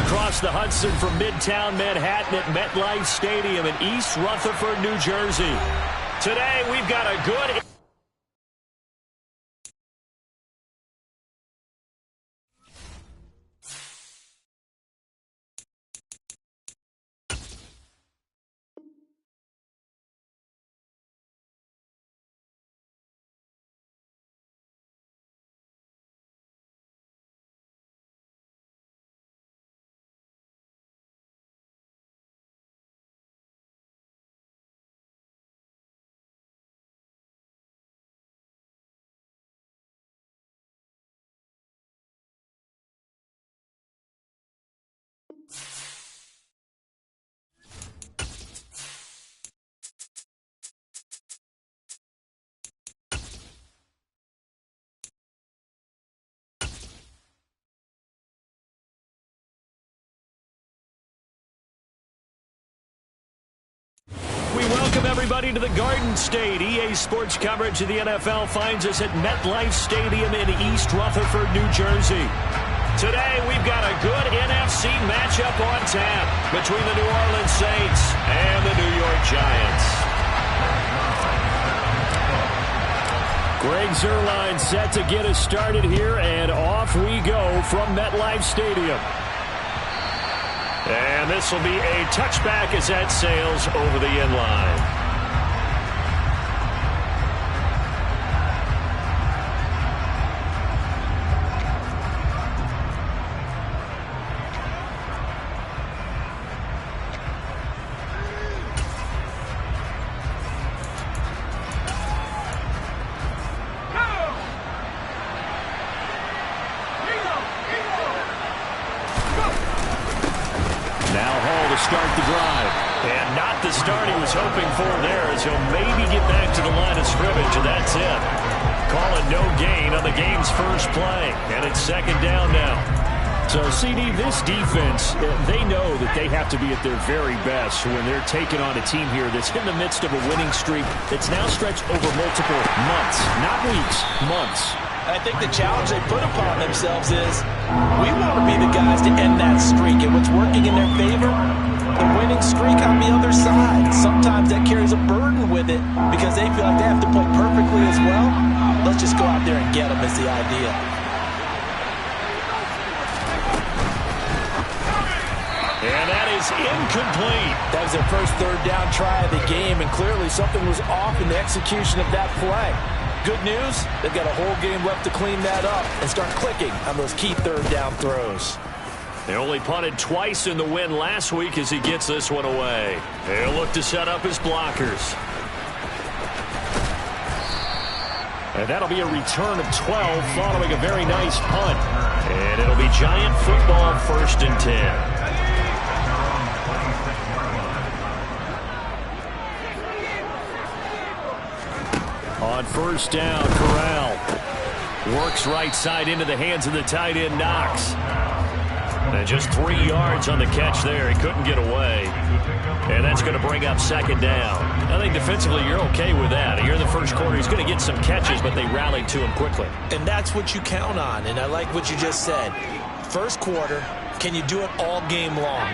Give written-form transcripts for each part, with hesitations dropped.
across the Hudson from Midtown Manhattan at MetLife Stadium in East Rutherford, New Jersey. Today, we've got a good... We welcome everybody to the Garden State. EA Sports coverage of the NFL finds us at MetLife Stadium in East Rutherford, New Jersey. Today, we've got a good NFC matchup on tap between the New Orleans Saints and the New York Giants. Greg Zuerlein set to get us started here, and off we go from MetLife Stadium. And this will be a touchback as that sails over the end line. Start the drive. And not the start he was hoping for there, as he'll maybe get back to the line of scrimmage, and that's it. Call it no gain on the game's first play, and it's second down now. So, CD, this defense, they know that they have to be at their very best when they're taking on a team here that's in the midst of a winning streak that's now stretched over multiple months, not weeks, months. I think the challenge they put upon themselves is we want to be the guys to end that streak, and what's working in their favor, the winning streak on the other side. Sometimes that carries a burden with it because they feel like they have to play perfectly as well. Let's just go out there and get them is the idea. And that is incomplete. That was their first third down try of the game, and clearly something was off in the execution of that play. Good news, they've got a whole game left to clean that up and start clicking on those key third down throws. They only punted twice in the win last week as he gets this one away. They'll look to set up his blockers. And that'll be a return of 12 following a very nice punt. And it'll be Giant football, 1st and 10. On first down, Corral works right side into the hands of the tight end, Knox. And just 3 yards on the catch there. He couldn't get away. And that's going to bring up second down. I think defensively you're okay with that. Here in the first quarter, he's going to get some catches, but they rallied to him quickly. And that's what you count on, and I like what you just said. First quarter, can you do it all game long?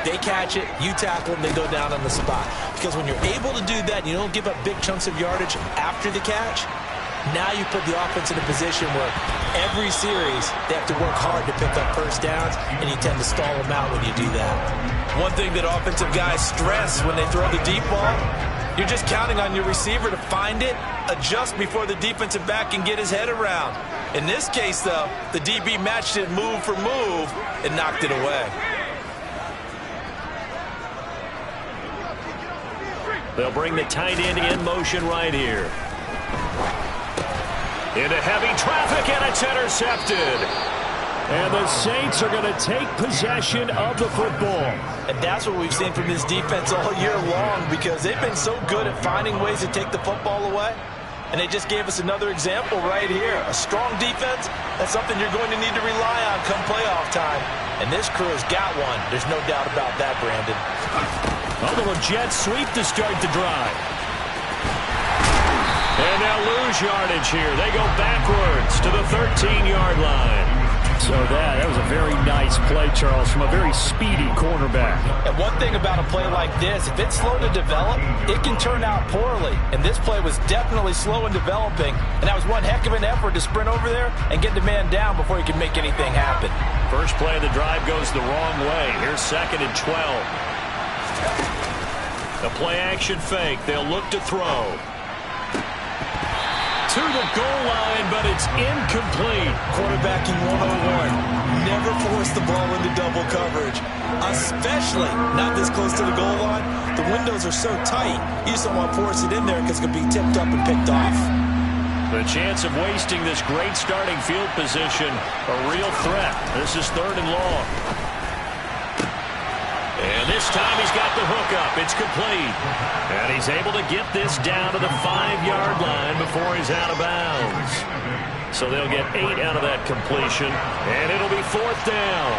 They catch it, you tackle them, they go down on the spot. Because when you're able to do that, you don't give up big chunks of yardage after the catch, now you put the offense in a position where every series they have to work hard to pick up first downs, and you tend to stall them out when you do that. One thing that offensive guys stress when they throw the deep ball, you're just counting on your receiver to find it, adjust before the defensive back can get his head around. In this case, though, the DB matched it move for move and knocked it away. They'll bring the tight end in motion right here. Into heavy traffic, and it's intercepted. And the Saints are going to take possession of the football. And that's what we've seen from this defense all year long, because they've been so good at finding ways to take the football away. And they just gave us another example right here. A strong defense, that's something you're going to need to rely on come playoff time. And this crew has got one. There's no doubt about that, Brandon. A little jet sweep to start the drive. And they'll lose yardage here. They go backwards to the 13-yard line. So that was a very nice play, Charles, from a very speedy cornerback. And one thing about a play like this, if it's slow to develop, it can turn out poorly. And this play was definitely slow in developing, and that was one heck of an effort to sprint over there and get the man down before he could make anything happen. First play of the drive goes the wrong way. Here's 2nd and 12. The play-action fake. They'll look to throw. To the goal line, but it's incomplete. Quarterbacking 101. Never force the ball into double coverage, especially not this close to the goal line. The windows are so tight, you just don't want to force it in there because it could be tipped up and picked off. The chance of wasting this great starting field position, a real threat. This is 3rd and long. And this time he's got the hook up. It's complete. And he's able to get this down to the 5-yard line before he's out of bounds. So they'll get 8 out of that completion, and it'll be 4th down.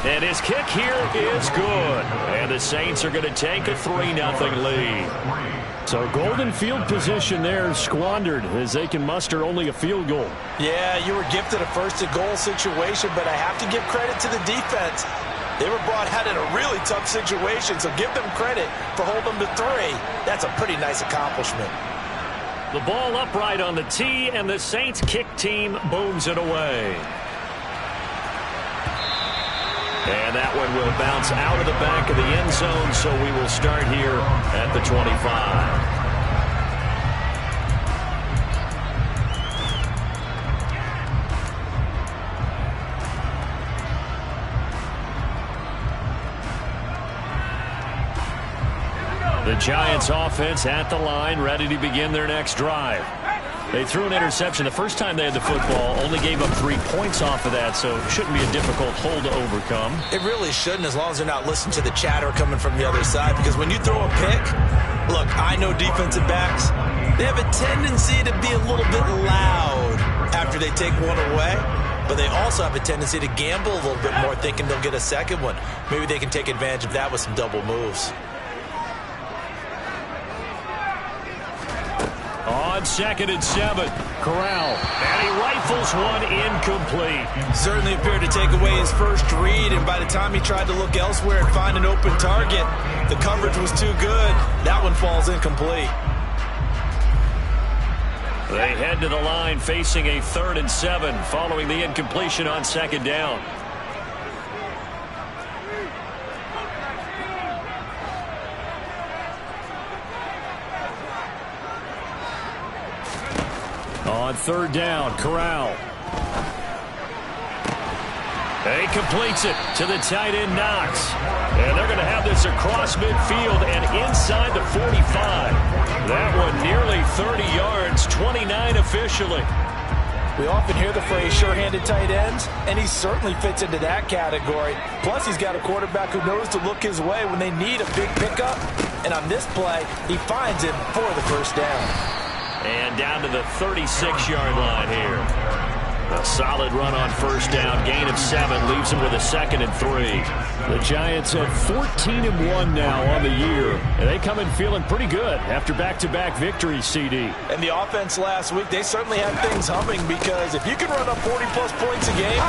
And his kick here is good. And the Saints are going to take a 3-0 lead. So golden field position there squandered as they can muster only a field goal. Yeah, you were gifted a 1st-and-goal situation, but I have to give credit to the defense. They were brought out in a really tough situation, so give them credit for holding them to 3. That's a pretty nice accomplishment. The ball upright on the tee, and the Saints kick team booms it away. And that one will bounce out of the back of the end zone, so we will start here at the 25. The Giants offense at the line, ready to begin their next drive. They threw an interception the first time they had the football, only gave up 3 points off of that, so it shouldn't be a difficult hole to overcome. It really shouldn't, as long as they're not listening to the chatter coming from the other side, because when you throw a pick, look, I know defensive backs, they have a tendency to be a little bit loud after they take one away, but they also have a tendency to gamble a little bit more, thinking they'll get a second one. Maybe they can take advantage of that with some double moves. On 2nd and 7, Corral, and he rifles one incomplete. Certainly appeared to take away his first read, and by the time he tried to look elsewhere and find an open target, the coverage was too good. That one falls incomplete. They head to the line facing a 3rd and 7 following the incompletion on 2nd down. On 3rd down, Corral. He completes it to the tight end, Knox. And they're going to have this across midfield and inside the 45. That one nearly 30 yards, 29 officially. We often hear the phrase sure-handed tight ends, and he certainly fits into that category. Plus, he's got a quarterback who knows to look his way when they need a big pickup. And on this play, he finds him for the 1st down. And down to the 36-yard line here. A solid run on 1st down. Gain of 7 leaves him with a 2nd and 3. The Giants at 14-1 now on the year. And they come in feeling pretty good after back-to-back victories, CD. And the offense last week, they certainly had things humming, because if you can run up 40-plus points a game,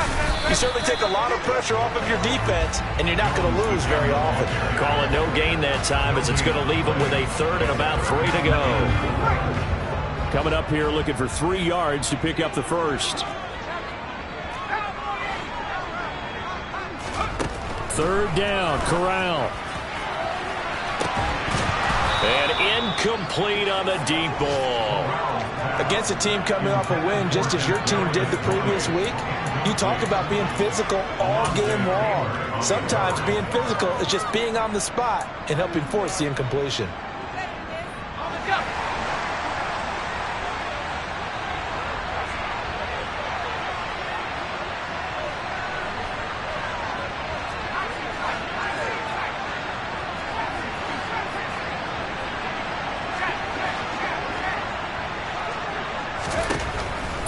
you certainly take a lot of pressure off of your defense, and you're not going to lose very often. Calling no gain that time, as it's going to leave them with a 3rd and about 3 to go. Coming up here looking for 3 yards to pick up the 1st. 3rd down, Corral. And incomplete on the deep ball. Against a team coming off a win, just as your team did the previous week, you talk about being physical all game long. Sometimes being physical is just being on the spot and helping force the incompletion.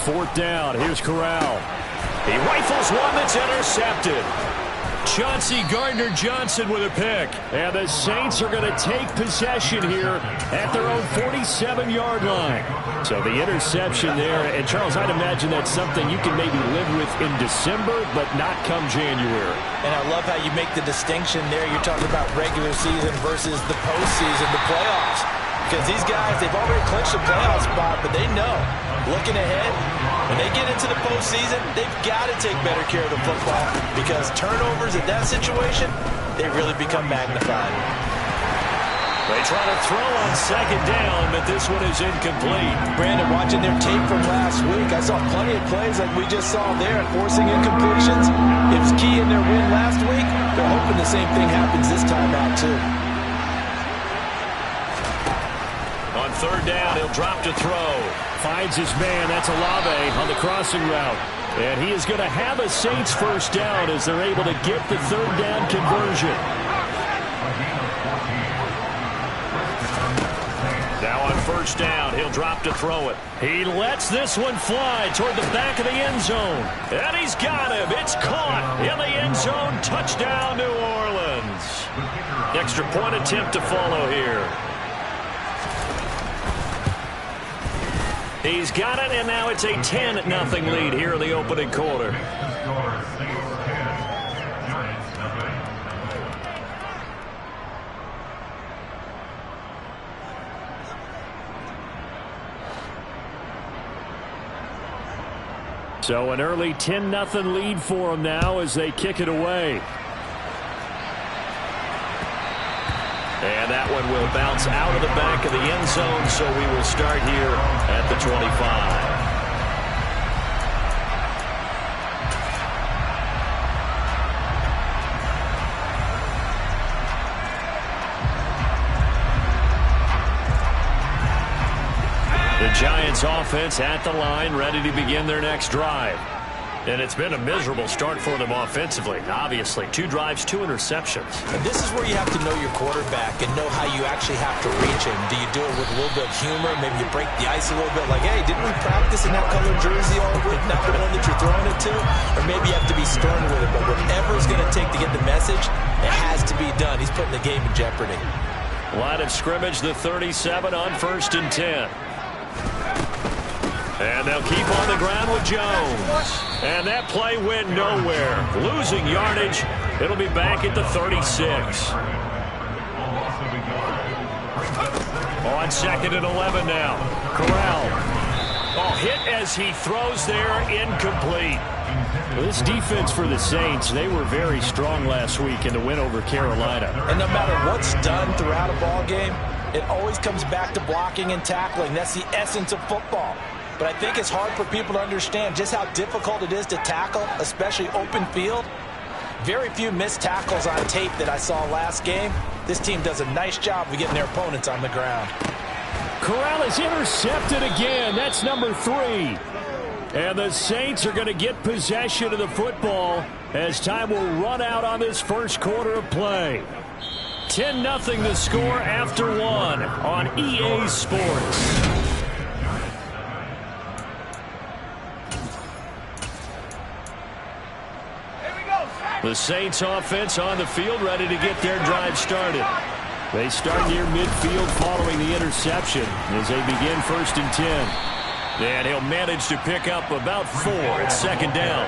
Fourth down. Here's Corral. He rifles one that's intercepted. Chauncey Gardner-Johnson with a pick. And the Saints are going to take possession here at their own 47-yard line. So the interception there. And, Charles, I'd imagine that's something you can maybe live with in December, but not come January. And I love how you make the distinction there. You're talking about regular season versus the postseason, the playoffs. Because these guys, they've already clinched a playoff spot, but they know, looking ahead, when they get into the postseason, they've got to take better care of the football because turnovers in that situation, they really become magnified. They try to throw on second down, but this one is incomplete. Brandon, watching their tape from last week, I saw plenty of plays like we just saw there, forcing incompletions. It was key in their win last week. They're hoping the same thing happens this time out, too. On third down, he'll drop to throw. Finds his man. That's Olave on the crossing route. And he is going to have a Saints first down as they're able to get the third down conversion. Now on first down, he'll drop to throw it. He lets this one fly toward the back of the end zone. And he's got him. It's caught in the end zone. Touchdown, New Orleans. Extra point attempt to follow here. He's got it, and now it's a 10-0 lead here in the opening quarter. So an early 10-0 lead for them now as they kick it away. And that one will bounce out of the back of the end zone, so we will start here at the 25. The Giants offense at the line, ready to begin their next drive. And it's been a miserable start for them offensively. Obviously, 2 drives, 2 interceptions. And this is where you have to know your quarterback and know how you actually have to reach him. Do you do it with a little bit of humor? Maybe you break the ice a little bit like, hey, didn't we practice in that colored jersey all week, not the one that you're throwing it to? Or maybe you have to be stern with it. But whatever it's going to take to get the message, it has to be done. He's putting the game in jeopardy. Line of scrimmage, the 37 on 1st and 10. And they'll keep on the ground with Jones. And that play went nowhere. Losing yardage. It'll be back at the 36. On 2nd and 11 now. Corral. Oh, hit as he throws there. Incomplete. Well, this defense for the Saints, they were very strong last week in the win over Carolina. And no matter what's done throughout a ball game, it always comes back to blocking and tackling. That's the essence of football. But I think it's hard for people to understand just how difficult it is to tackle, especially open field. Very few missed tackles on tape that I saw last game. This team does a nice job of getting their opponents on the ground. Corral is intercepted again. That's number 3. And the Saints are going to get possession of the football as time will run out on this first quarter of play. 10-0 the score after 1 on EA Sports. The Saints offense on the field ready to get their drive started. They start near midfield following the interception as they begin 1st and 10. And he'll manage to pick up about 4 at 2nd down.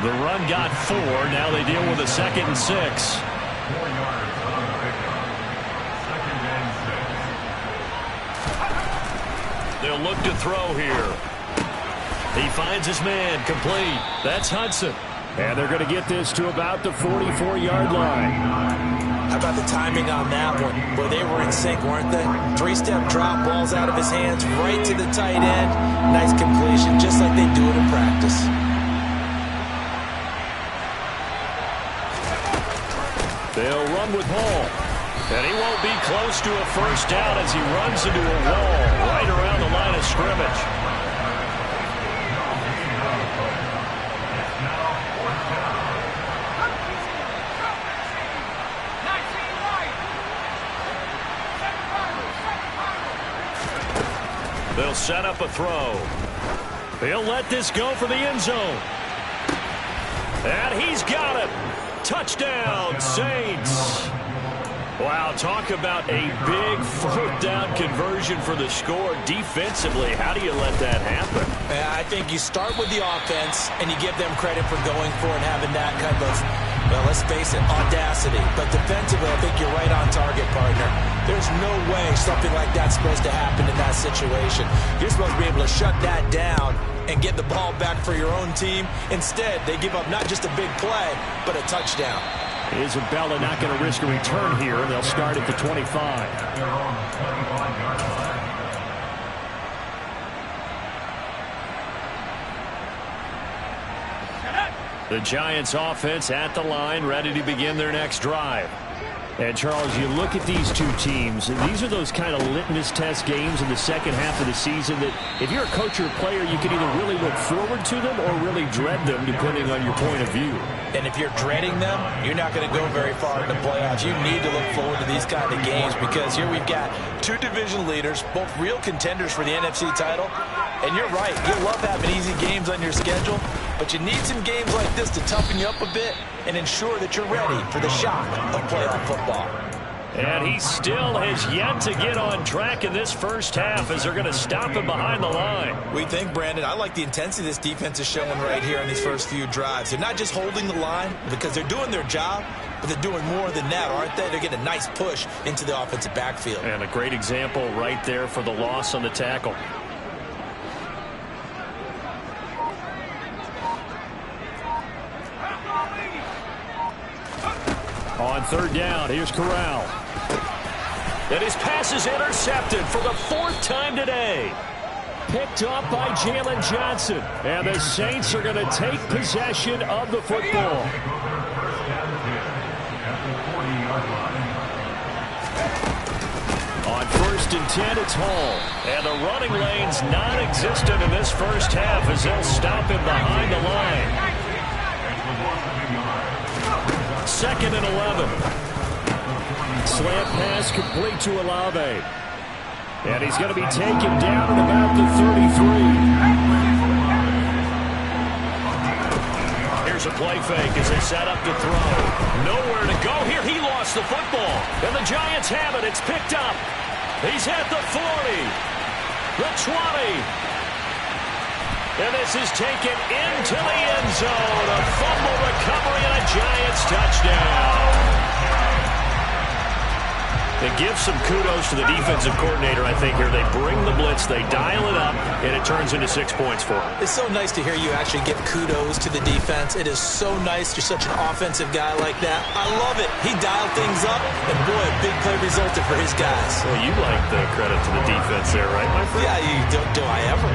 The run got 4. Now they deal with a 2nd and 6. They'll look to throw here. He finds his man complete. That's Hudson. And they're going to get this to about the 44-yard line. How about the timing on that one? Where they were in sync, weren't they? 3-step drop, balls out of his hands, right to the tight end. Nice completion, just like they do it in practice. They'll run with Hall. And he won't be close to a first down as he runs into a wall right around the line of scrimmage. They'll set up a throw. He'll let this go for the end zone. And he's got it. Touchdown, Saints. Wow, talk about a big fourth down conversion for the score. Defensively, how do you let that happen? I think you start with the offense, and you give them credit for going for it and having that kind of, well, let's face it, audacity. But defensively, I think you're right on target, partner. There's no way something like that's supposed to happen in that situation. You're supposed to be able to shut that down and get the ball back for your own team. Instead, they give up not just a big play, but a touchdown. Isabella not going to risk a return here, and they'll start at the 25. The Giants offense at the line, ready to begin their next drive. And, Charles, you look at these two teams, and these are those kind of litmus test games in the second half of the season that if you're a coach or a player, you can either really look forward to them or really dread them, depending on your point of view. And if you're dreading them, you're not going to go very far in the playoffs. You need to look forward to these kind of games because here we've got two division leaders, both real contenders for the NFC title. And you're right, you love having easy games on your schedule, but you need some games like this to toughen you up a bit and ensure that you're ready for the shock of playoff football. And he still has yet to get on track in this first half as they're going to stop him behind the line. We think, Brandon, I like the intensity this defense is showing right here in these first few drives. They're not just holding the line because they're doing their job, but they're doing more than that, aren't they? They're getting a nice push into the offensive backfield. And a great example right there for the loss on the tackle. On third down, here's Corral. And his pass is intercepted for the fourth time today. Picked up by Jalen Johnson. And the Saints are going to take possession of the football. On first and 10, it's Hall. And the running lane's non-existent in this first half as they'll stop him behind the line. Second and 11. Slant pass complete to Olave. And he's going to be taken down at about the 33. Here's a play fake as they set up to throw. Nowhere to go here. He lost the football. And the Giants have it. It's picked up. He's at the 40. The 20. And this is taken into the end zone. A fumble recovery and a Giants touchdown. They give some kudos to the defensive coordinator, I think, here. They bring the blitz, they dial it up, and it turns into 6 points for them. It's so nice to hear you actually give kudos to the defense. It is so nice. You're such an offensive guy like that. I love it. He dialed things up, and boy, a big play resulted for his guys. Well, you like the credit to the defense there, right, my friend? Yeah, you do I ever.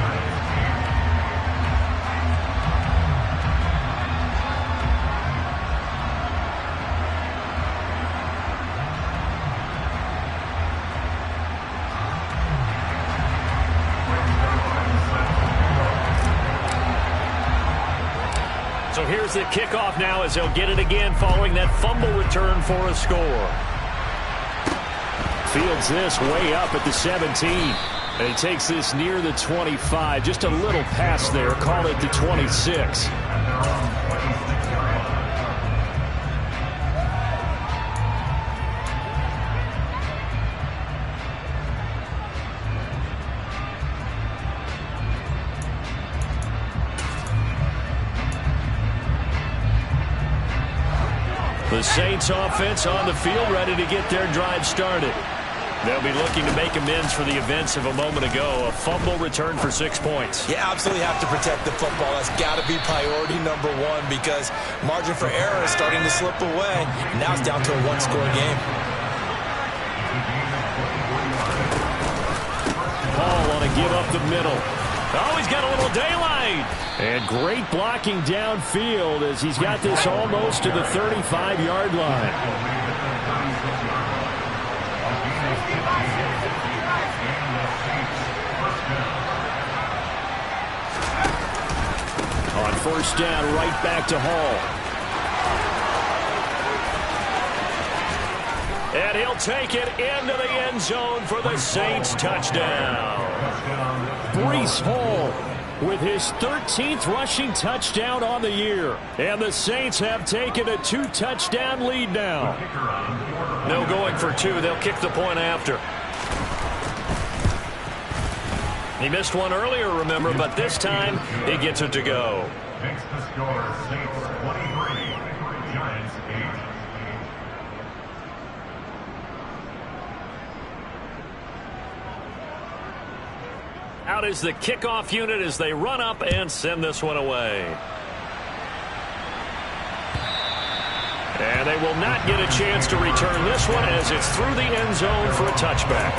So here's the kickoff now as they'll get it again following that fumble return for a score. Fields this way up at the 17. And he takes this near the 25. Just a little pass there. Call it the 26. The Saints offense on the field ready to get their drive started. They'll be looking to make amends for the events of a moment ago. A fumble return for 6 points. You absolutely have to protect the football. That's got to be priority number one because margin for error is starting to slip away. Now it's down to a one-score game. Paul on a give up the middle. Oh, he's got a little daylight. And great blocking downfield as he's got this almost to the 35-yard line. On first down, right back to Hall. And he'll take it into the end zone for the Saints touchdown. Breece Hall with his 13th rushing touchdown on the year. And the Saints have taken a 2-touchdown lead now. No going for two. They'll kick the point after. He missed one earlier, remember, but this time he gets it to go. Makes the score Saints 23, Giants 8. Out is the kickoff unit as they run up and send this one away. And they will not get a chance to return this one as it's through the end zone for a touchback.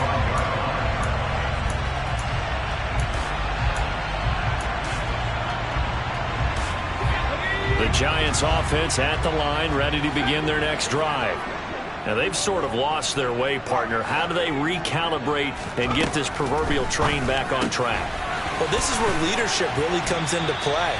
The Giants offense at the line, ready to begin their next drive. Now, they've sort of lost their way, partner. How do they recalibrate and get this proverbial train back on track? Well, this is where leadership really comes into play.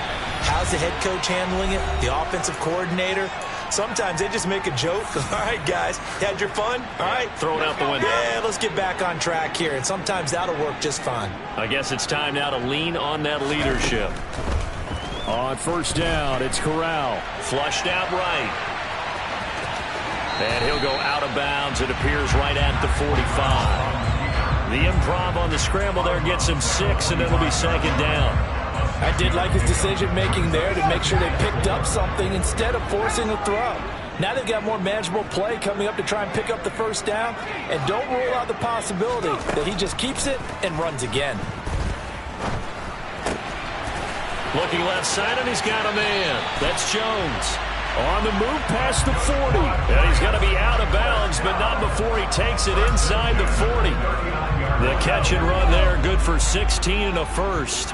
How's the head coach handling it? The offensive coordinator? Sometimes they just make a joke. All right, guys, had your fun? All right. Throw it out the window. Yeah, let's get back on track here. And sometimes that'll work just fine. I guess it's time now to lean on that leadership. On first down, it's Corral. Flushed out right. And he'll go out of bounds, it appears, right at the 45. The improv on the scramble there gets him 6, and it'll be second down. I did like his decision-making there to make sure they picked up something instead of forcing a throw. Now they've got more manageable play coming up to try and pick up the first down, and don't rule out the possibility that he just keeps it and runs again. Looking left side, and he's got a man. That's Jones. On the move past the 40. And he's going to be out of bounds, but not before he takes it inside the 40. The catch and run there, good for 16 and a first.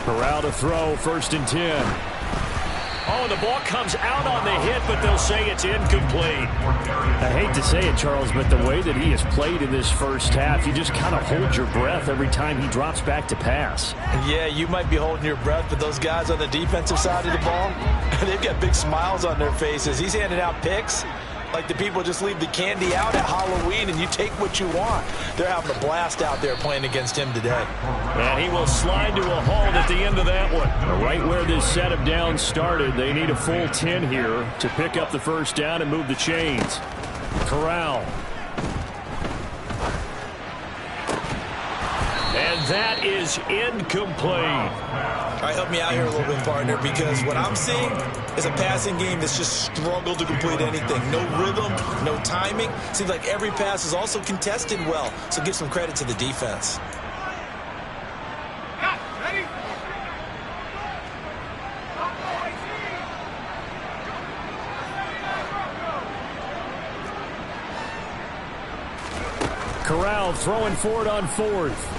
Corral to throw, 1st and 10. Oh, the ball comes out on the hit, but they'll say it's incomplete. I hate to say it, Charles, but the way that he has played in this first half, you just kind of hold your breath every time he drops back to pass. Yeah, you might be holding your breath, but those guys on the defensive side of the ball, they've got big smiles on their faces. He's handing out picks like the people just leave the candy out at Halloween and you take what you want. They're having a blast out there playing against him today. And he will slide to a halt at the end of that one. Right where this set of downs started, they need a full 10 here to pick up the first down and move the chains. Corral. And that is incomplete. All right, help me out here a little bit, partner, because what I'm seeing is a passing game that's just struggled to complete anything. No rhythm, no timing. Seems like every pass is also contested well, so give some credit to the defense. Corral throwing for it on 4th.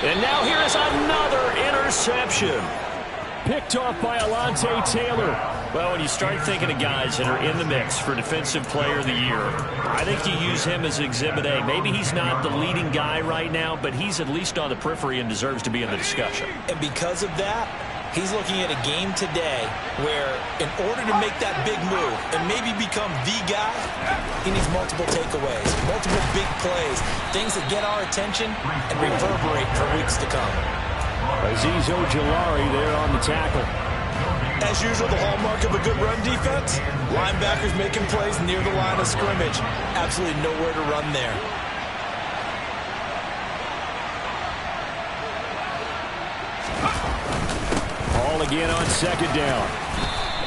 And now here is another interception. Picked off by Alontae Taylor. Well, when you start thinking of guys that are in the mix for Defensive Player of the Year, I think you use him as Exhibit A. Maybe he's not the leading guy right now, but he's at least on the periphery and deserves to be in the discussion. And because of that, he's looking at a game today where in order to make that big move and maybe become the guy, he needs multiple takeaways, multiple big plays, things that get our attention and reverberate for weeks to come. Azeez Ojulari there on the tackle. As usual, the hallmark of a good run defense, linebackers making plays near the line of scrimmage. Absolutely nowhere to run there. Ball again on 2nd down.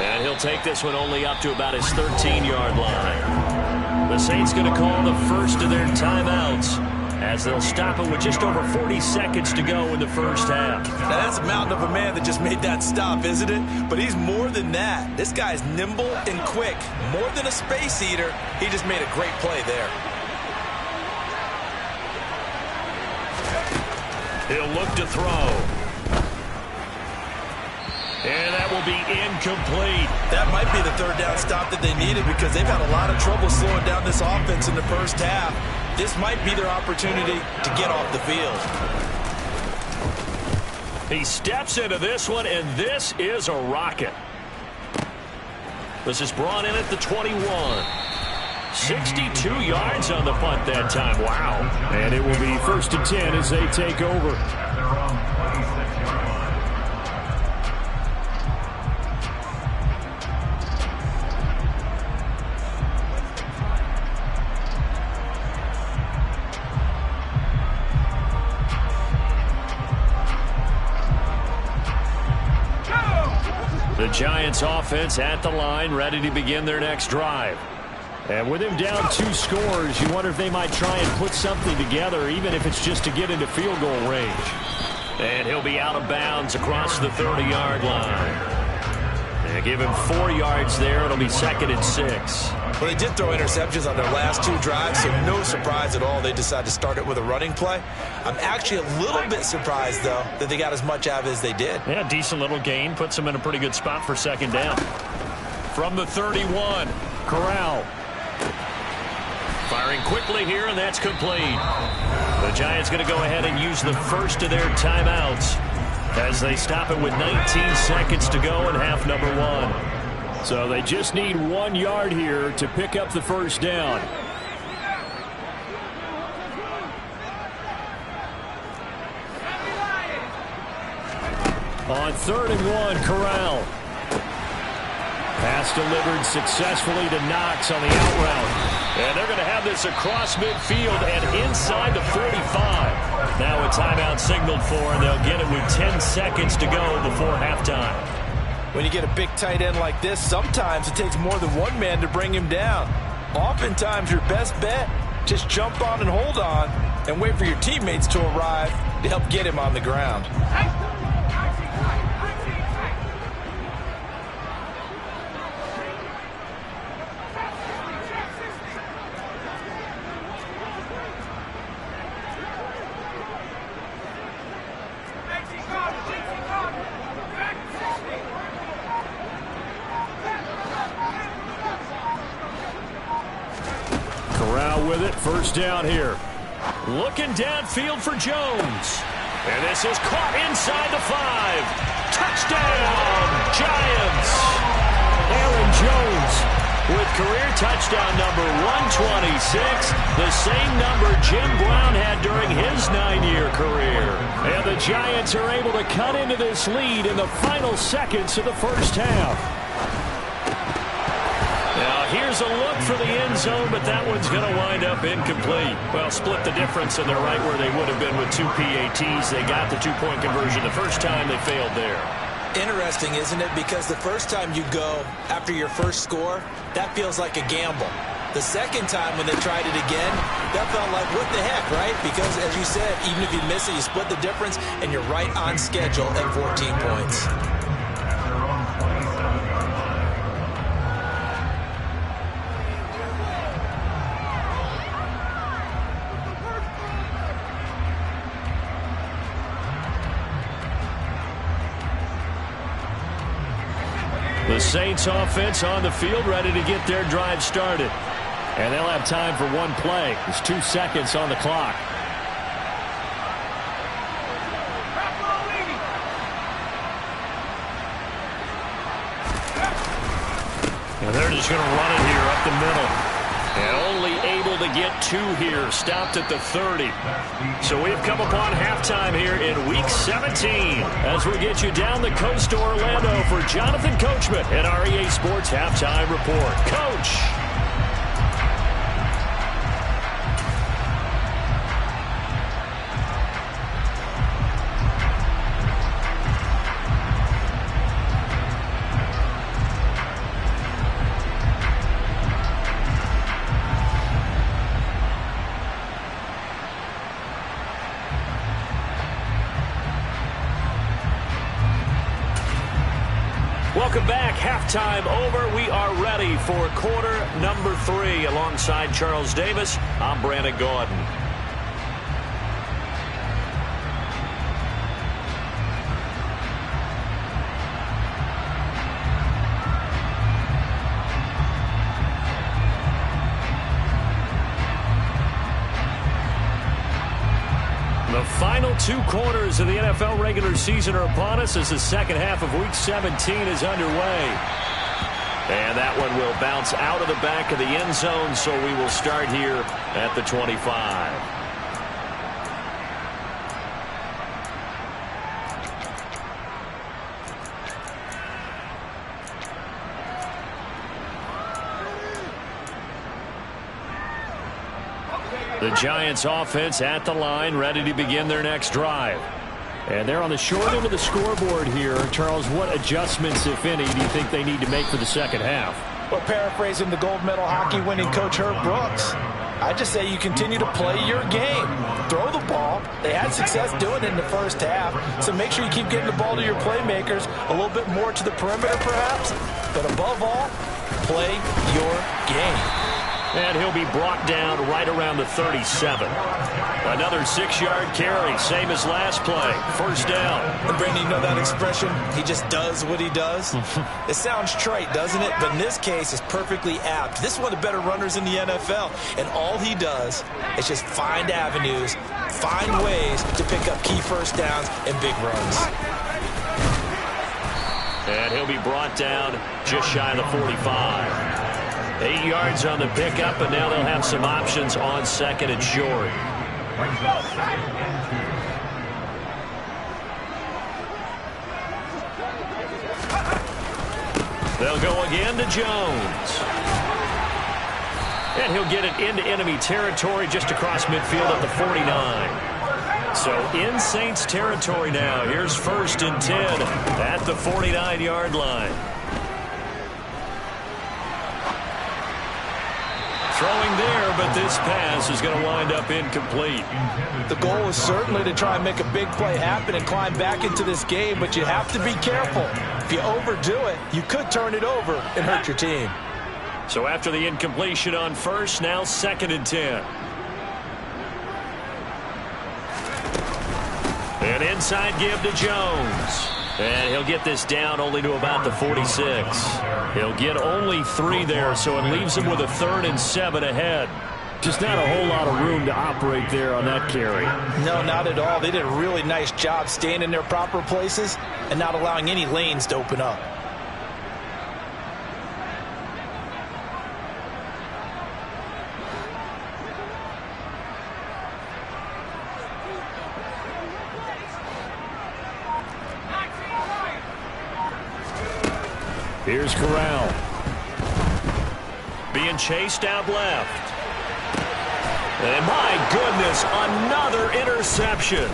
And he'll take this one only up to about his 13-yard line. The Saints going to call the first of their timeouts as they'll stop it with just over 40 seconds to go in the first half. Now, that's a mountain of a man that just made that stop, isn't it? But he's more than that. This guy's nimble and quick. More than a space eater, he just made a great play there. He'll look to throw. And that will be incomplete. That might be the 3rd down stop that they needed because they've had a lot of trouble slowing down this offense in the first half. This might be their opportunity to get off the field. He steps into this one, and this is a rocket. This is brought in at the 21. 62 yards on the punt that time. Wow. And it will be 1st and 10 as they take over. The Giants offense at the line, ready to begin their next drive. And with him down 2 scores, you wonder if they might try and put something together, even if it's just to get into field goal range. And he'll be out of bounds across the 30-yard line. And give him 4 yards there. It'll be 2nd and 6. Well, they did throw interceptions on their last 2 drives, so no surprise at all they decided to start it with a running play. I'm actually a little bit surprised, though, that they got as much out of it as they did. Yeah, decent little gain. Puts them in a pretty good spot for 2nd down. From the 31, Corral. Firing quickly here, and that's complete. The Giants going to go ahead and use the first of their timeouts as they stop it with 19 seconds to go in half number 1. So they just need 1 yard here to pick up the first down. On 3rd and 1, Corral. Pass delivered successfully to Knox on the out route. And they're going to have this across midfield and inside the 45. Now a timeout signaled for, and they'll get it with 10 seconds to go before halftime. When you get a big tight end like this, sometimes it takes more than one man to bring him down. Oftentimes, your best bet, just jump on and hold on and wait for your teammates to arrive to help get him on the ground. With it, first down here. Looking downfield for Jones. And this is caught inside the 5. Touchdown, Giants. Aaron Jones with career touchdown number 126, the same number Jim Brown had during his 9-year career. And the Giants are able to cut into this lead in the final seconds of the first half. Now, here's a look for the end zone, but that one's going to wind up incomplete. Well, split the difference, and they're right where they would have been with 2 PATs. They got the 2-point conversion the first time. They failed there. Interesting, isn't it? Because the first time you go after your first score, that feels like a gamble. The second time when they tried it again, that felt like, what the heck, right? Because, as you said, even if you miss it, you split the difference, and you're right on schedule at 14 points. The Saints offense on the field, ready to get their drive started. And they'll have time for one play. There's 2 seconds on the clock. And they're just going to run it here up the middle. And only able to get 2 here. Stopped at the 30. So we've come upon halftime here in Week 17. As we get you down the coast to Orlando for Jonathan Coachman at our EA Sports Halftime Report. Coach. Welcome back. Halftime over. We are ready for quarter number 3. Alongside Charles Davis, I'm Brandon Gaudin. The final 2 quarters of the NFL regular season are upon us as the second half of Week 17 is underway. And that one will bounce out of the back of the end zone, so we will start here at the 25. The Giants offense at the line, ready to begin their next drive. And they're on the short end of the scoreboard here. Charles, what adjustments, if any, do you think they need to make for the second half? Well, paraphrasing the gold medal hockey winning coach Herb Brooks, I just say you continue to play your game. Throw the ball. They had success doing it in the first half, so make sure you keep getting the ball to your playmakers, a little bit more to the perimeter perhaps, but above all, play your game. And he'll be brought down right around the 37. Another 6-yard carry, same as last play. First down. And Brandon, you know that expression? He just does what he does? It sounds trite, doesn't it? But in this case, it's perfectly apt. This is one of the better runners in the NFL. And all he does is just find avenues, find ways to pick up key first downs and big runs. And he'll be brought down just shy of the 45. 8 yards on the pickup, and now they'll have some options on second and short. They'll go again to Jones. And he'll get it into enemy territory just across midfield at the 49. So in Saints territory now. Here's 1st and 10 at the 49-yard line. Throwing there, but this pass is going to wind up incomplete. The goal is certainly to try and make a big play happen and climb back into this game, but you have to be careful. If you overdo it, you could turn it over and hurt your team. So after the incompletion on first, now 2nd and 10. An inside give to Jones. And he'll get this down only to about the 46. He'll get only 3 there, so it leaves him with a 3rd and 7 ahead. Just not a whole lot of room to operate there on that carry. No, not at all. They did a really nice job staying in their proper places and not allowing any lanes to open up. Here's Corral. Being chased out left. And my goodness, another interception.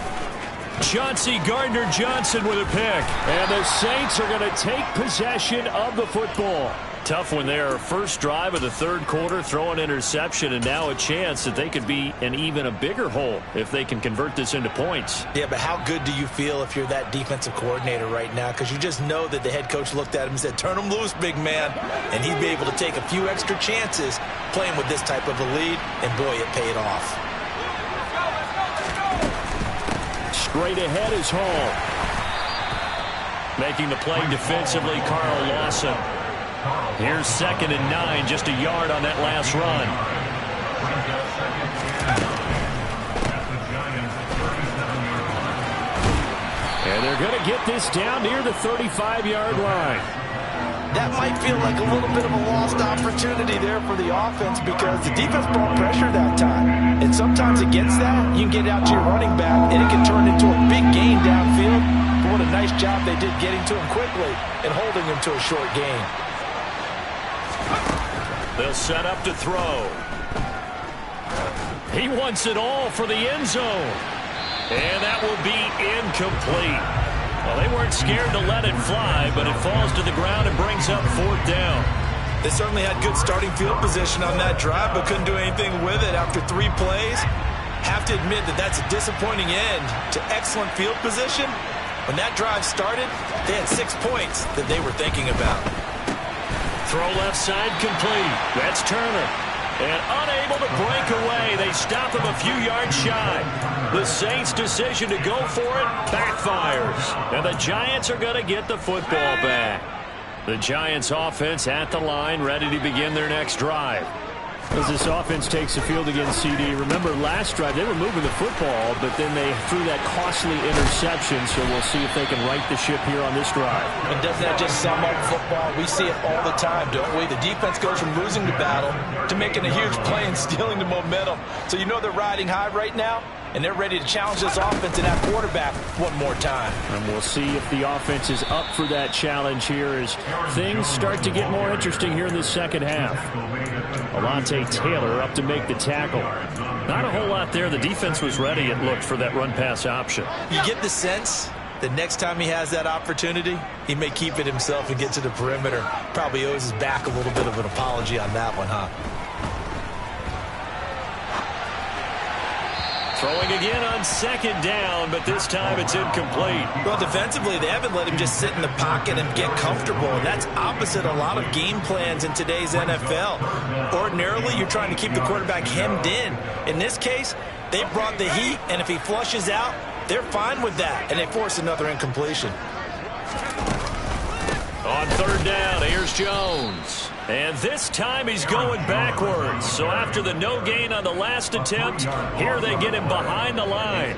Chauncey Gardner-Johnson with a pick. And the Saints are going to take possession of the football. Tough one there. First drive of the 3rd quarter, throw an interception, and now a chance that they could be in even a bigger hole if they can convert this into points. Yeah, but how good do you feel if you're that defensive coordinator right now? Because you just know that the head coach looked at him and said, turn him loose, big man. And he'd be able to take a few extra chances playing with this type of a lead, and boy, it paid off. Straight ahead is Hall. Making the play defensively, Carl Lawson. Here's 2nd and 9, just a yard on that last run. And they're going to get this down near the 35-yard line. That might feel like a little bit of a lost opportunity there for the offense because the defense brought pressure that time. And sometimes against that, you can get out to your running back, and it can turn into a big gain downfield. But what a nice job they did getting to him quickly and holding him to a short gain. They'll set up to throw. He wants it all for the end zone. And that will be incomplete. Well, they weren't scared to let it fly, but it falls to the ground and brings up 4th down. They certainly had good starting field position on that drive, but couldn't do anything with it after 3 plays. Have to admit that that's a disappointing end to excellent field position. When that drive started, they had 6 points that they were thinking about. Throw left side complete. That's Turner. And unable to break away. They stop him a few yards shy. The Saints' decision to go for it backfires. And the Giants are going to get the football back. The Giants offense at the line, ready to begin their next drive. As this offense takes the field against CD, remember last drive they were moving the football, but then they threw that costly interception, so we'll see if they can right the ship here on this drive. And doesn't that just sum up football? We see it all the time, don't we? The defense goes from losing the battle to making a huge play and stealing the momentum. So you know they're riding high right now, and they're ready to challenge this offense and that quarterback one more time. And we'll see if the offense is up for that challenge here as things start to get more interesting here in the second half. Alante Taylor up to make the tackle. Not a whole lot there. The defense was ready, it looked, for that run-pass option. You get the sense that next time he has that opportunity, he may keep it himself and get to the perimeter. Probably owes his back a little bit of an apology on that one, huh? Throwing again on second down, but this time it's incomplete. Well, defensively, they haven't let him just sit in the pocket and get comfortable. And that's opposite a lot of game plans in today's NFL. Ordinarily, you're trying to keep the quarterback hemmed in. In this case, they brought the heat, and if he flushes out, they're fine with that, and they force another incompletion. On third down, here's Jones. And this time he's going backwards. So after the no gain on the last attempt, here they get him behind the line.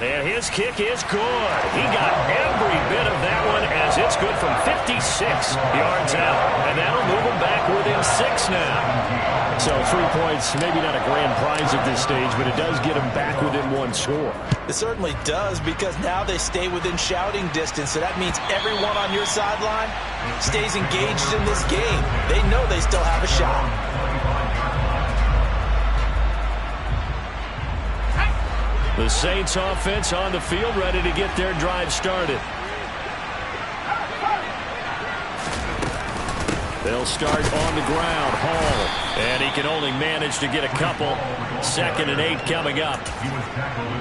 And his kick is good. He got every bit of that one as it's good from 56 yards out. And that'll move him back within 6 now. So 3 points, maybe not a grand prize at this stage, but it does get him back within 1 score. It certainly does, because now they stay within shouting distance. So that means everyone on your sideline stays engaged in this game. They know they still have a shot. The Saints offense on the field, ready to get their drive started. They'll start on the ground. Hall. And he can only manage to get a couple. 2nd and 8 coming up.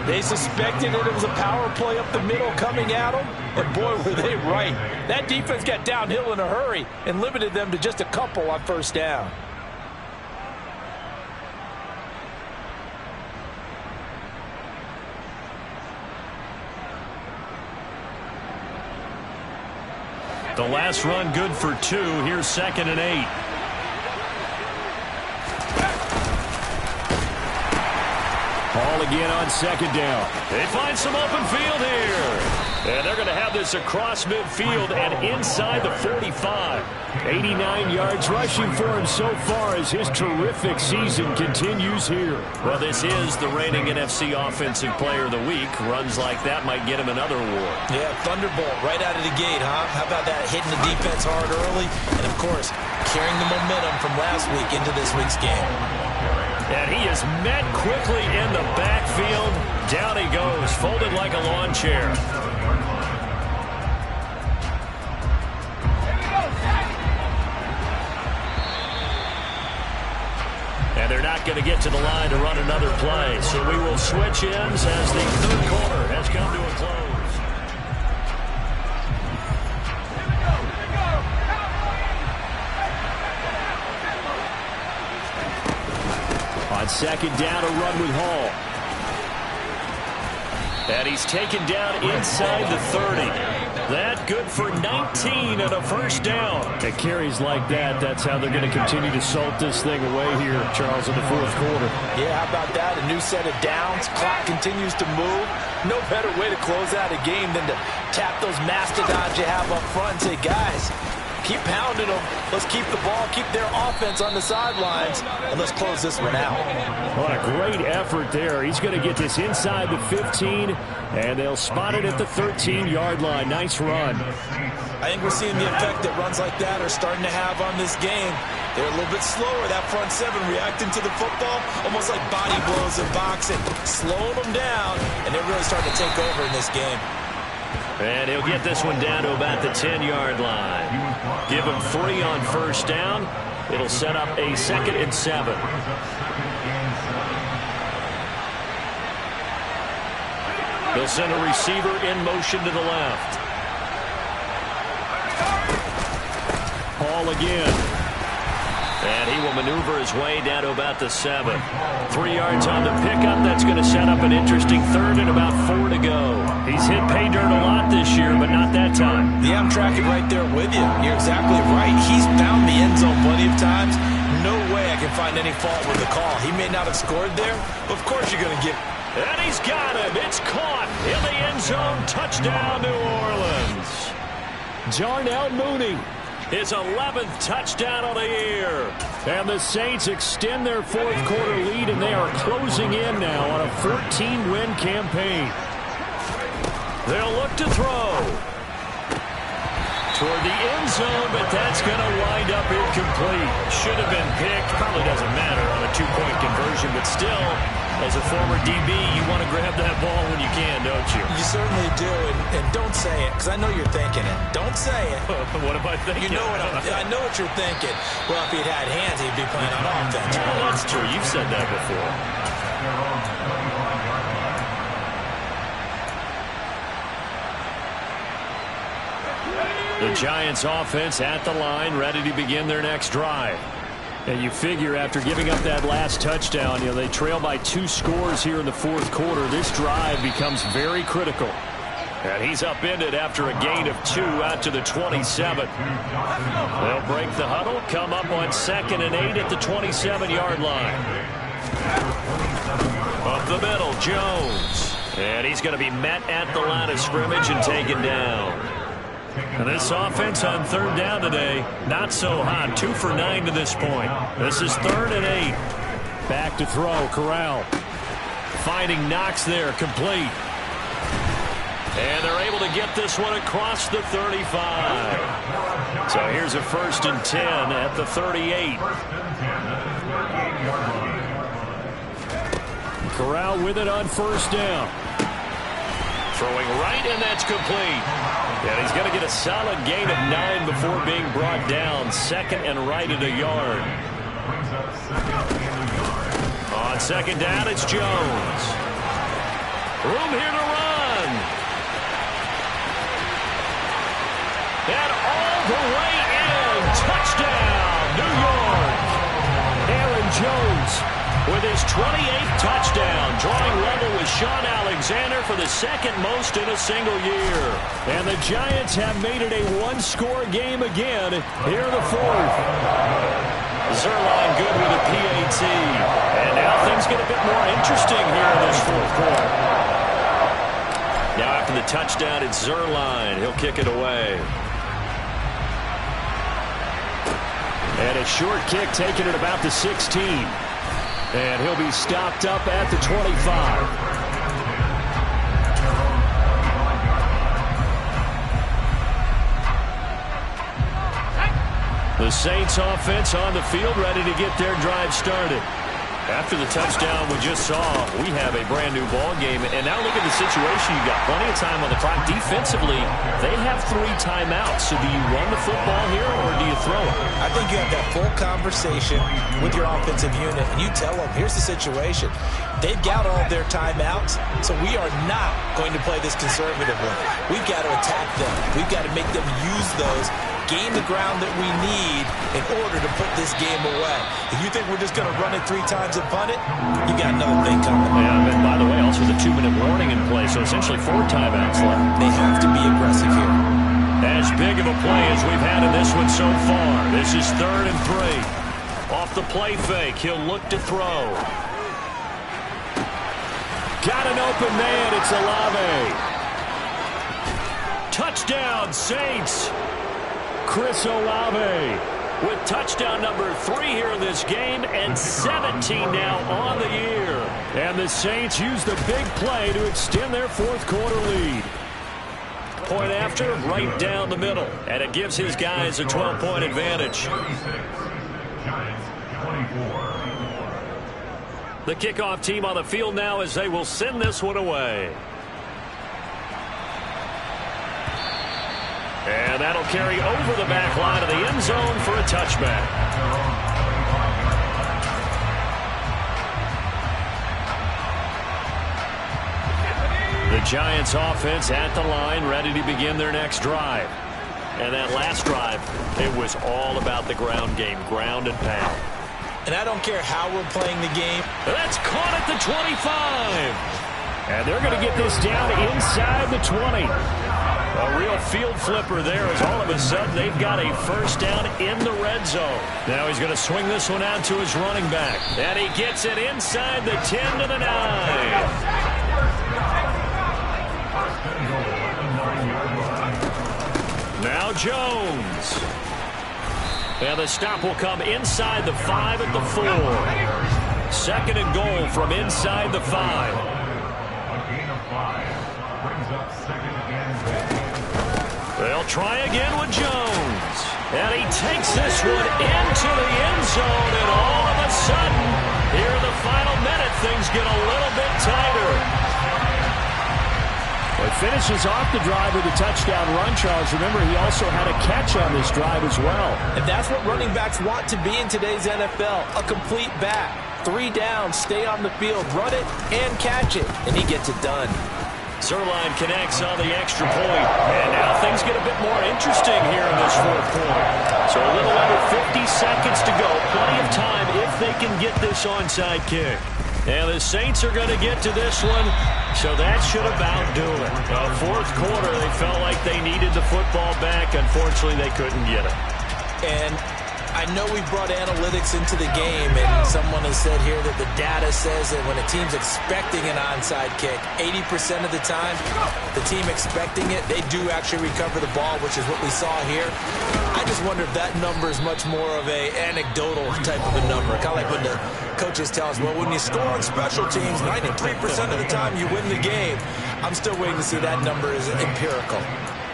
They suspected that it was a power play up the middle coming at them. And boy, were they right. That defense got downhill in a hurry and limited them to just a couple on first down. The last run good for 2. Here's 2nd and 8. Hall again on 2nd down. They find some open field here. And they're going to have this across midfield and inside the 45. 89 yards rushing for him so far as his terrific season continues here. Well, this is the reigning NFC Offensive Player of the Week. Runs like that might get him another award. Yeah, thunderbolt right out of the gate, huh? How about that, hitting the defense hard early? And, of course, carrying the momentum from last week into this week's game. And he is met quickly in the backfield. Down he goes, folded like a lawn chair. And they're not going to get to the line to run another play. So we will switch ends as the third quarter has come to a close. On 2nd down, a run with Hall. And he's taken down inside the 30. That good for 19 and a first down. At carries like that, that's how they're going to continue to salt this thing away here, Charles, in the 4th quarter. Yeah, how about that? A new set of downs. Clock continues to move. No better way to close out a game than to tap those mastodons you have up front and say, guys, keep pounding them. Let's keep the ball, keep their offense on the sidelines, and let's close this one out. What a great effort there. He's going to get this inside the 15, and they'll spot it at the 13-yard line. Nice run. I think we're seeing the effect that runs like that are starting to have on this game. They're a little bit slower, that front 7, reacting to the football, almost like body blows in boxing, slowing them down, and they're really starting to take over in this game. And he'll get this one down to about the 10-yard line. Give him 3 on first down. It'll set up a 2nd and 7. They'll send a receiver in motion to the left. Hall again. And And he will maneuver his way down to about the 7. 3 yards on the pickup. That's going to set up an interesting third and about 4 to go. He's hit pay dirt a lot this year, but not that time. Yeah, I'm tracking right there with you. You're exactly right. He's found the end zone plenty of times. No way I can find any fault with the call. He may not have scored there, but of course you're going to get... And he's got him. It's caught in the end zone. Touchdown, New Orleans. Darnell Mooney, his 11th touchdown of the year. And the Saints extend their fourth quarter lead, and they are closing in now on a 14-win campaign. They'll look to throw toward the end zone, but that's going to wind up incomplete. Should have been picked. Probably doesn't matter on a 2-point conversion, but still, as a former DB, you want to grab that ball when you can, don't you? You certainly do, and don't say it, because I know you're thinking it. Don't say it. What am I thinking? You know what I know what you're thinking. Well, if he'd had hands, he'd be playing on offense. Well, that's true. You've said that before. The Giants offense at the line, ready to begin their next drive. And you figure after giving up that last touchdown, they trail by 2 scores here in the fourth quarter. This drive becomes very critical. And he's upended after a gain of 2 out to the 27. They'll break the huddle, come up on 2nd and 8 at the 27-yard line. Up the middle, Jones. And he's going to be met at the line of scrimmage and taken down. And this offense on 3rd down today, not so hot. 2 for 9 to this point. This is 3rd and 8. Back to throw, Corral. Finding Knox there, complete. And they're able to get this one across the 35. So here's a 1st and 10 at the 38. Corral with it on 1st down. Throwing right, and that's complete. And he's going to get a solid gain of 9 before being brought down. 2nd and right at a yard. On 2nd down, it's Jones. Room here to run. And all the way in. Touchdown, New York. Aaron Jones with his 28th touchdown, drawing level with Sean Alexander for the 2nd most in a single year. And the Giants have made it a 1-score game again here in the 4th. Zerline good with a PAT. And now things get a bit more interesting here in this 4th quarter. Now after the touchdown, it's Zerline. He'll kick it away. And a short kick taken at about the 16. And he'll be stopped up at the 25. The Saints offense on the field, ready to get their drive started. After the touchdown we just saw, we have a brand new ball game. And now look at the situation. You've got plenty of time on the clock. Defensively, they have 3 timeouts. So do you run the football here or do you throw it? I think you have that full conversation with your offensive unit, and you tell them, here's the situation. They've got all their timeouts, so we are not going to play this conservatively. We've got to attack them. We've got to make them use those, gain the ground that we need in order to put this game away. If you think we're just going to run it 3 times and punt it, you got another thing coming. Yeah, and by the way, also the 2-minute warning in play, so essentially 4 timeouts left. They have to be aggressive here. As big of a play as we've had in this one so far. This is 3rd and 3. Off the play fake, he'll look to throw. Got an open man, it's Olave. Touchdown, Saints. Chris Olave with touchdown number 3 here in this game, and 17 now on the year. And the Saints use the big play to extend their 4th quarter lead. Point after, right down the middle, and it gives his guys a 12-point advantage. The kickoff team on the field now as they will send this one away. And that'll carry over the back line of the end zone for a touchback. The Giants offense at the line, ready to begin their next drive. And that last drive, it was all about the ground game, ground and pound. And I don't care how we're playing the game. That's caught at the 25. And they're going to get this down inside the 20. A real field flipper there as all of a sudden they've got a first down in the red zone. Now he's going to swing this one out to his running back. And he gets it inside the 10 to the 9. Now Jones. And the stop will come inside the 5 at the 4. Second and goal from inside the 5. A gain of 5 brings up second and goal. They'll try again with Jones. And he takes this one into the end zone. And all of a sudden, here in the final minute, things get a little bit tighter. It finishes off the drive with a touchdown run, Charles. Remember, he also had a catch on this drive as well. And that's what running backs want to be in today's NFL, a complete back. 3 down, stay on the field, run it, and catch it. And he gets it done. Zerline connects on the extra point. And now things get a bit more interesting here in this fourth quarter. So a little under 50 seconds to go. Plenty of time if they can get this onside kick. And the Saints are going to get to this one, so that should about do it. Fourth quarter, they felt like they needed the football back. Unfortunately, they couldn't get it. And I know we brought analytics into the game, and someone has said here that the data says that when a team's expecting an onside kick, 80% of the time, the team expecting it, they do actually recover the ball, which is what we saw here. I just wonder if that number is much more of a anecdotal type of a number. Kind of like when the coaches tell us, well, when you score on special teams, 93% of the time you win the game. I'm still waiting to see that number is empirical.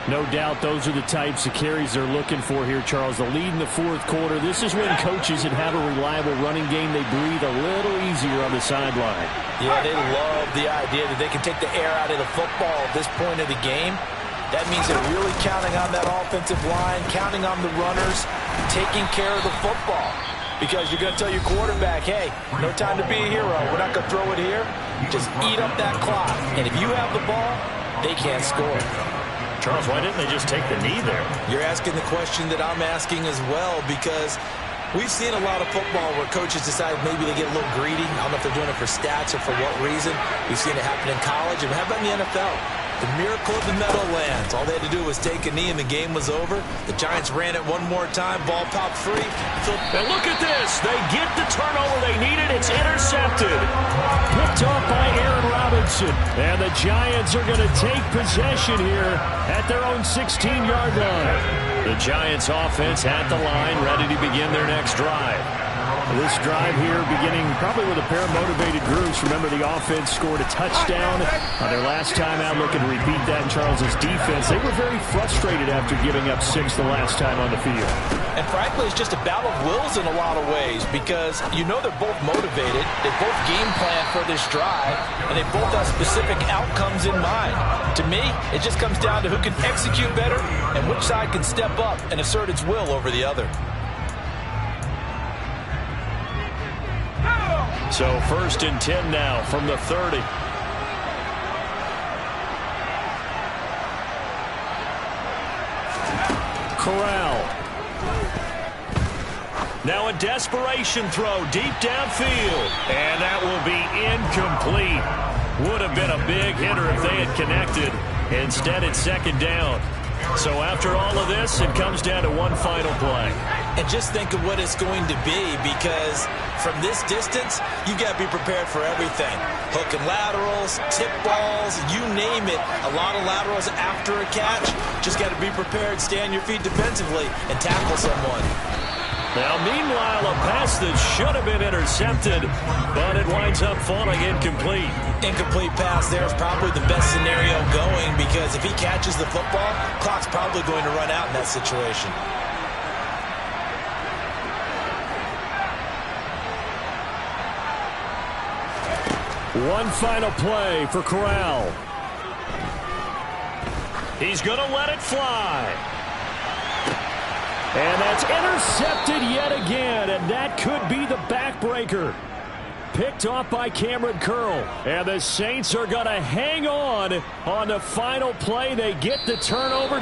No doubt those are the types of carries they're looking for here, Charles. The lead in the fourth quarter. This is when coaches that have a reliable running game, they breathe a little easier on the sideline. Yeah, they love the idea that they can take the air out of the football at this point of the game. That means they're really counting on that offensive line, counting on the runners, taking care of the football. Because you're going to tell your quarterback, hey, no time to be a hero. We're not going to throw it here. Just eat up that clock. And if you have the ball, they can't score. Charles, why didn't they just take the knee there? You're asking the question that I'm asking as well, because we've seen a lot of football where coaches decide maybe they get a little greedy. I don't know if they're doing it for stats or for what reason. We've seen it happen in college. And how about in the NFL? The miracle of the Meadowlands. All they had to do was take a knee and the game was over. The Giants ran it one more time. Ball popped free. And look at this. They get the turnover they needed. It's intercepted. Picked off by Aaron Robinson. And the Giants are going to take possession here at their own 16-yard line. The Giants offense at the line, ready to begin their next drive. This drive here beginning probably with a pair of motivated groups. Remember, the offense scored a touchdown on their last time out. Looking to repeat that in Charles's defense. They were very frustrated after giving up 6 the last time on the field. And frankly, it's just a battle of wills in a lot of ways, because you know they're both motivated. They both game plan for this drive, and they both have specific outcomes in mind. To me, it just comes down to who can execute better and which side can step up and assert its will over the other. So 1st and 10 now from the 30. Corral. Now a desperation throw deep downfield. And that will be incomplete. Would have been a big hitter if they had connected. Instead, it's 2nd down. So after all of this, it comes down to one final play. And just think of what it's going to be, because from this distance, you got to be prepared for everything. Hook and laterals, tip balls, you name it. A lot of laterals after a catch. Just got to be prepared, stay on your feet defensively, and tackle someone. Now, meanwhile, a pass that should have been intercepted, but it winds up falling incomplete. Incomplete pass there is probably the best scenario going, because if he catches the football, clock's probably going to run out in that situation. One final play for Corral. He's going to let it fly. And that's intercepted yet again, and that could be the backbreaker. Picked off by Cameron Curl. And the Saints are going to hang on the final play. They get the turnover.